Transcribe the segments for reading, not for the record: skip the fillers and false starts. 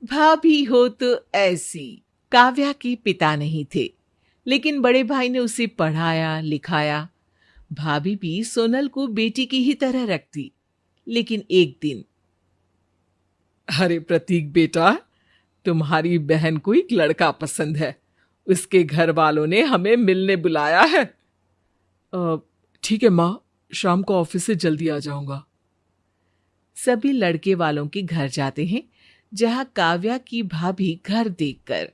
भाभी हो तो ऐसी। काव्या के पिता नहीं थे, लेकिन बड़े भाई ने उसे पढ़ाया लिखाया। भाभी भी सोनल को बेटी की ही तरह रखती। लेकिन एक दिन, अरे प्रतीक बेटा, तुम्हारी बहन को एक लड़का पसंद है। उसके घर वालों ने हमें मिलने बुलाया है। ठीक है माँ, शाम को ऑफिस से जल्दी आ जाऊंगा। सभी लड़के वालों के घर जाते हैं, जहां काव्या की भाभी घर देखकर,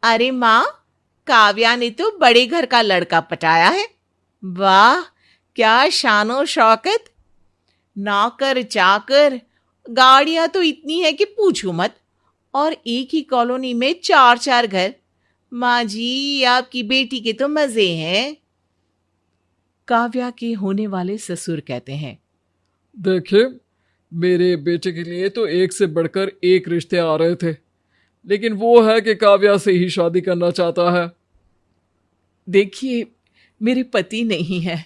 अरे माँ, काव्या ने तो बड़े घर का लड़का पटाया है। वाह, क्या शानो शौकत, नौकर चाकर, गाड़ियां तो इतनी है कि पूछो मत, और एक ही कॉलोनी में 4-4 घर। माँ जी, आपकी बेटी के तो मजे हैं। काव्या के होने वाले ससुर कहते हैं, देखिए, मेरे बेटे के लिए तो एक से बढ़कर एक रिश्ते आ रहे थे, लेकिन वो है कि काव्या से ही शादी करना चाहता है। देखिए, मेरे पति नहीं है,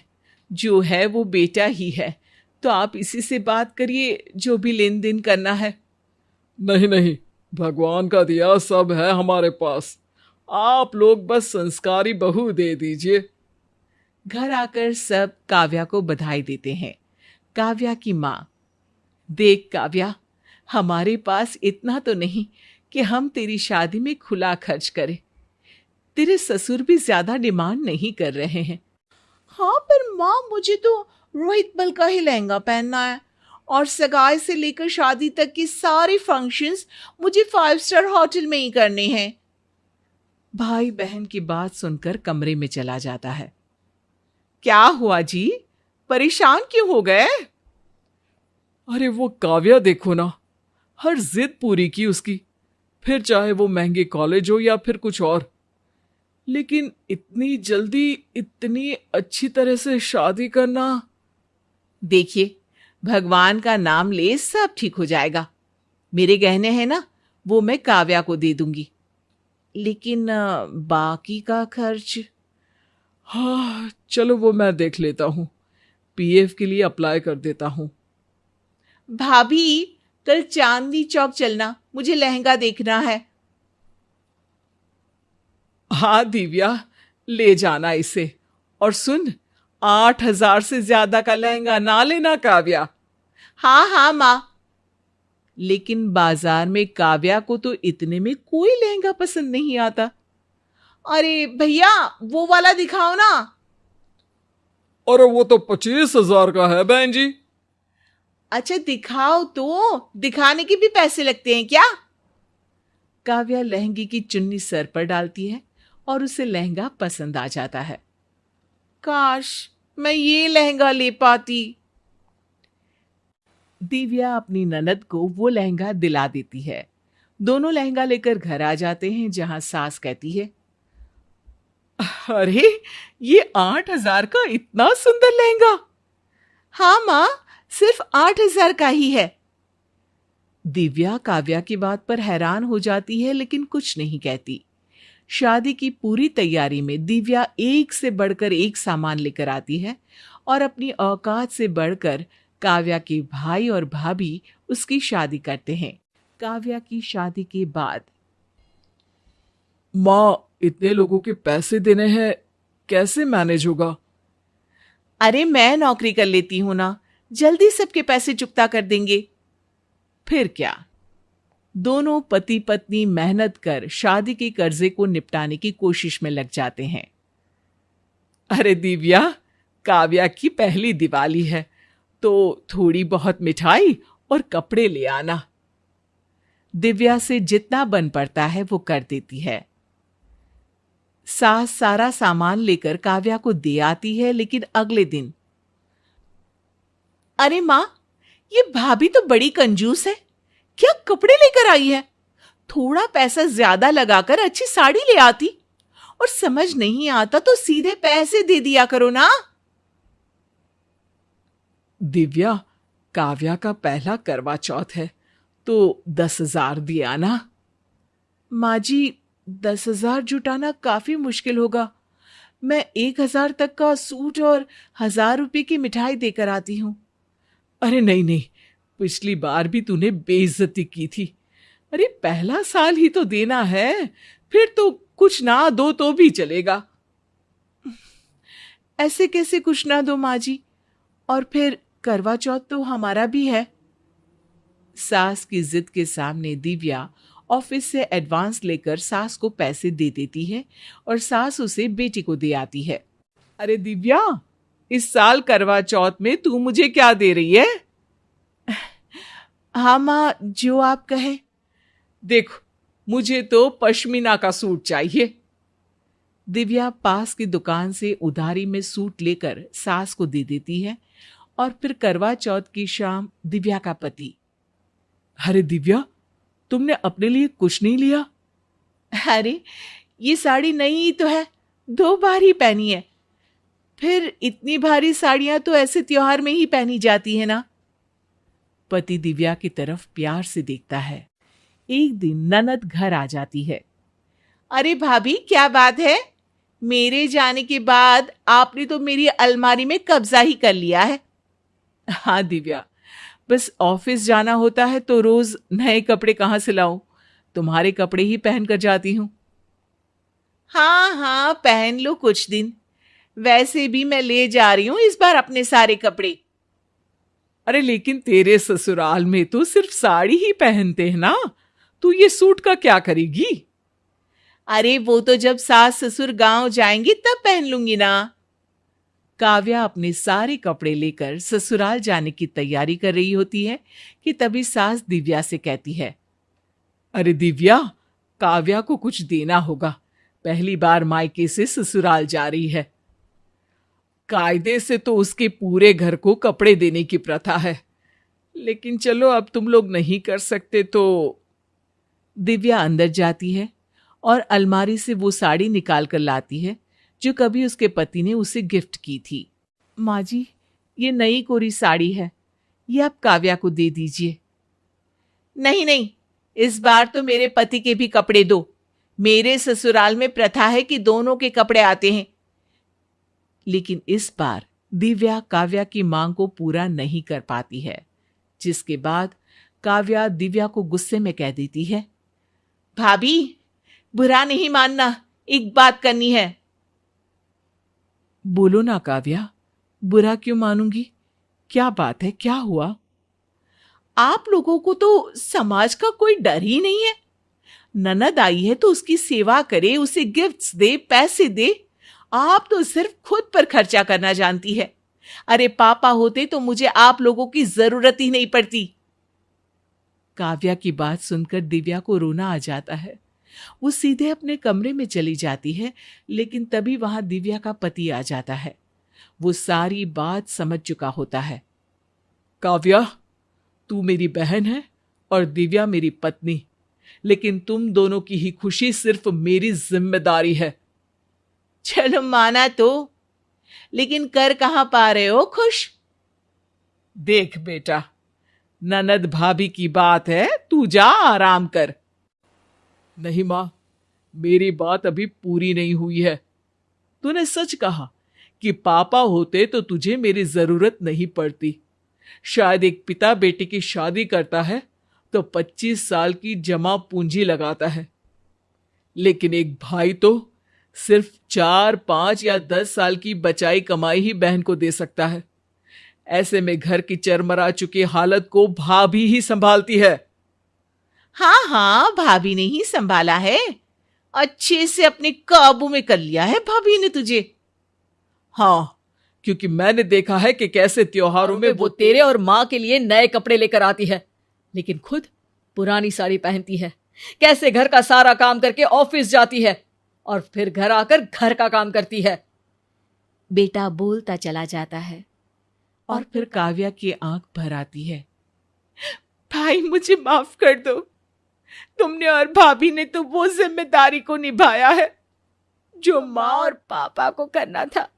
जो है वो बेटा ही है, तो आप इसी से बात करिए, जो भी लेन देन करना है। नहीं नहीं, भगवान का दिया सब है हमारे पास। आप लोग बस संस्कारी बहू दे दीजिए। घर आकर सब काव्या को बधाई देते हैं। काव्या की माँ, देख काव्या, हमारे पास इतना तो नहीं कि हम तेरी शादी में खुला खर्च करें। तेरे ससुर भी ज्यादा डिमांड नहीं कर रहे हैं। हाँ, पर माँ, मुझे तो रोहित बल का ही लहंगा पहनना है, और सगाई से लेकर शादी तक के सारे फंक्शंस मुझे 5 स्टार होटल में ही करने हैं। भाई बहन की बात सुनकर कमरे में चला जाता है। क्या हुआ जी, परेशान क्यों हो गए? अरे वो काव्या देखो ना, हर जिद पूरी की उसकी, फिर चाहे वो महंगे कॉलेज हो या फिर कुछ और। लेकिन इतनी जल्दी इतनी अच्छी तरह से शादी करना। देखिए, भगवान का नाम ले, सब ठीक हो जाएगा। मेरे गहने हैं ना, वो मैं काव्या को दे दूंगी। लेकिन बाकी का खर्च? हाँ चलो, वो मैं देख लेता हूँ, पीएफ के लिए अप्लाई कर देता हूँ। भाभी, कल चांदनी चौक चलना, मुझे लहंगा देखना है। हाँ दिव्या, ले जाना इसे। और सुन, 8,000 से ज्यादा का लहंगा ना लेना काव्या। हाँ हाँ माँ। लेकिन बाजार में काव्या को तो इतने में कोई लहंगा पसंद नहीं आता। अरे भैया, वो वाला दिखाओ ना। और वो तो 25,000 का है बहन जी। अच्छा दिखाओ तो, दिखाने के भी पैसे लगते हैं क्या? काव्या लहंगे की चुन्नी सर पर डालती है और उसे लहंगा पसंद आ जाता है। काश मैं ये लहंगा ले पाती। दिव्या अपनी ननद को वो लहंगा दिला देती है। दोनों लहंगा लेकर घर आ जाते हैं, जहां सास कहती है, अरे ये 8,000 का इतना सुंदर लहंगा। हाँ माँ, सिर्फ 8,000 का ही है। दिव्या काव्या की बात पर हैरान हो जाती है, लेकिन कुछ नहीं कहती। शादी की पूरी तैयारी में दिव्या एक से बढ़कर एक सामान लेकर आती है, और अपनी औकात से बढ़कर काव्या के भाई और भाभी उसकी शादी करते हैं। काव्या की शादी के बाद, माँ, इतने लोगों के पैसे देने हैं, कैसे मैनेज होगा? अरे मैं नौकरी कर लेती हूं ना, जल्दी सबके पैसे चुकता कर देंगे। फिर क्या, दोनों पति पत्नी मेहनत कर शादी के कर्जे को निपटाने की कोशिश में लग जाते हैं। अरे दिव्या, काव्या की पहली दिवाली है, तो थोड़ी बहुत मिठाई और कपड़े ले आना। दिव्या से जितना बन पड़ता है वो कर देती है। सास सारा सामान लेकर काव्या को दे आती है, लेकिन अगले दिन, अरे मां, ये भाभी तो बड़ी कंजूस है, क्या कपड़े लेकर आई है? थोड़ा पैसा ज्यादा लगाकर अच्छी साड़ी ले आती, और समझ नहीं आता तो सीधे पैसे दे दिया करो ना। दिव्या, काव्या का पहला करवा चौथ है, तो 10,000 दिया ना। माँ जी, 10,000 जुटाना काफी मुश्किल होगा। मैं 1,000 तक का सूट और 1,000 रुपए की मिठाई देकर आती हूँ। अरे नहीं नहीं, पिछली बार भी तूने बेइज्जती की थी, अरे पहला साल ही तो देना है, फिर तो कुछ ना दो तो भी चलेगा। ऐसे कैसे कुछ ना दो माँ जी, और फिर करवा चौथ तो हमारा भी है। सास की जिद के सामने दिव्या ऑफिस से एडवांस लेकर सास को पैसे दे देती है और सास उसे बेटी को दे आती है। अरे दिव्या, इस साल करवा चौथ में तू मुझे क्या दे रही है? हाँ माँ, जो आप कहें। देखो, मुझे तो पश्मीना का सूट चाहिए। दिव्या पास की दुकान से उधारी में सूट लेकर सास को दे देती है और फिर करवा चौथ की शाम दिव्या का पति। अरे दिव्या, तुमने अपने लिए कुछ नहीं लिया? अरे ये साड़ी नई ही तो है, 2 बार ही पहनी है। फिर इतनी भारी साड़ियां तो ऐसे त्योहार में ही पहनी जाती है ना। पति दिव्या की तरफ प्यार से देखता है। एक दिन ननद घर आ जाती है। अरे भाभी, क्या बात है? मेरे जाने के बाद आपने तो मेरी अलमारी में कब्जा ही कर लिया है। हाँ दिव्या, बस ऑफिस जाना होता है तो रोज नए कपड़े कहाँ से लाऊं? तुम्हारे कपड़े ही पहन कर जाती हूँ। हाँ हाँ, पहन लो कुछ दिन। वैसे भी मैं ले जा रही हूं इस बार अपने सारे कपड़े। अरे लेकिन तेरे ससुराल में तो सिर्फ साड़ी ही पहनते हैं ना, तू ये सूट का क्या करेगी? अरे वो तो जब सास ससुर गांव जाएंगे तब पहन लूंगी ना। काव्या अपने सारे कपड़े लेकर ससुराल जाने की तैयारी कर रही होती है कि तभी सास दिव्या से कहती है, अरे दिव्या, काव्या को कुछ देना होगा, पहली बार मायके से ससुराल जा रही है। कायदे से तो उसके पूरे घर को कपड़े देने की प्रथा है, लेकिन चलो अब तुम लोग नहीं कर सकते तो। दिव्या अंदर जाती है और अलमारी से वो साड़ी निकाल कर लाती है जो कभी उसके पति ने उसे गिफ्ट की थी। माँ जी, ये नई कोरी साड़ी है, ये आप काव्या को दे दीजिए। नहीं नहीं, इस बार तो मेरे पति के भी कपड़े दो। मेरे ससुराल में प्रथा है कि दोनों के कपड़े आते हैं। लेकिन इस बार दिव्या काव्या की मांग को पूरा नहीं कर पाती है, जिसके बाद काव्या दिव्या को गुस्से में कह देती है, भाभी, बुरा नहीं मानना, एक बात करनी है। बोलो ना काव्या, बुरा क्यों मानूंगी? क्या बात है, क्या हुआ? आप लोगों को तो समाज का कोई डर ही नहीं है। ननद आई है तो उसकी सेवा करे, उसे गिफ्ट्स दे, पैसे दे। आप तो सिर्फ खुद पर खर्चा करना जानती है। अरे पापा होते तो मुझे आप लोगों की जरूरत ही नहीं पड़ती। काव्या की बात सुनकर दिव्या को रोना आ जाता है। वो सीधे अपने कमरे में चली जाती है, लेकिन तभी वहां दिव्या का पति आ जाता है। वो सारी बात समझ चुका होता है। काव्या, तू मेरी बहन है और दिव्या मेरी पत्नी, लेकिन तुम दोनों की ही खुशी सिर्फ मेरी जिम्मेदारी है। चलो माना तो, लेकिन कर कहां पा रहे हो खुश? देख बेटा, ननद भाभी की बात है, तू जा आराम कर। नहीं मां, मेरी बात अभी पूरी नहीं हुई है। तूने सच कहा कि पापा होते तो तुझे मेरी जरूरत नहीं पड़ती। शायद एक पिता बेटी की शादी करता है तो 25 साल की जमा पूंजी लगाता है, लेकिन एक भाई तो सिर्फ 4, 5 या 10 साल की बचाई कमाई ही बहन को दे सकता है। ऐसे में घर की चरमरा चुकी हालत को भाभी ही संभालती है। हाँ हाँ, भाभी ने ही संभाला है। अच्छे से अपने काबू में कर लिया है भाभी ने तुझे। हाँ, क्योंकि मैंने देखा है कि कैसे त्योहारों में वो तेरे और माँ के लिए नए कपड़े लेकर आती है, लेकिन खुद पुरानी साड़ी पहनती है। कैसे घर का सारा काम करके ऑफिस जाती है और फिर घर आकर घर का काम करती है। बेटा बोलता चला जाता है और फिर काव्या की आंख भर आती है। भाई, मुझे माफ कर दो। तुमने और भाभी ने तो वो जिम्मेदारी को निभाया है जो माँ और पापा को करना था।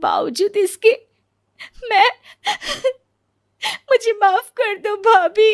बावजूद इसके मैं मुझे माफ कर दो भाभी।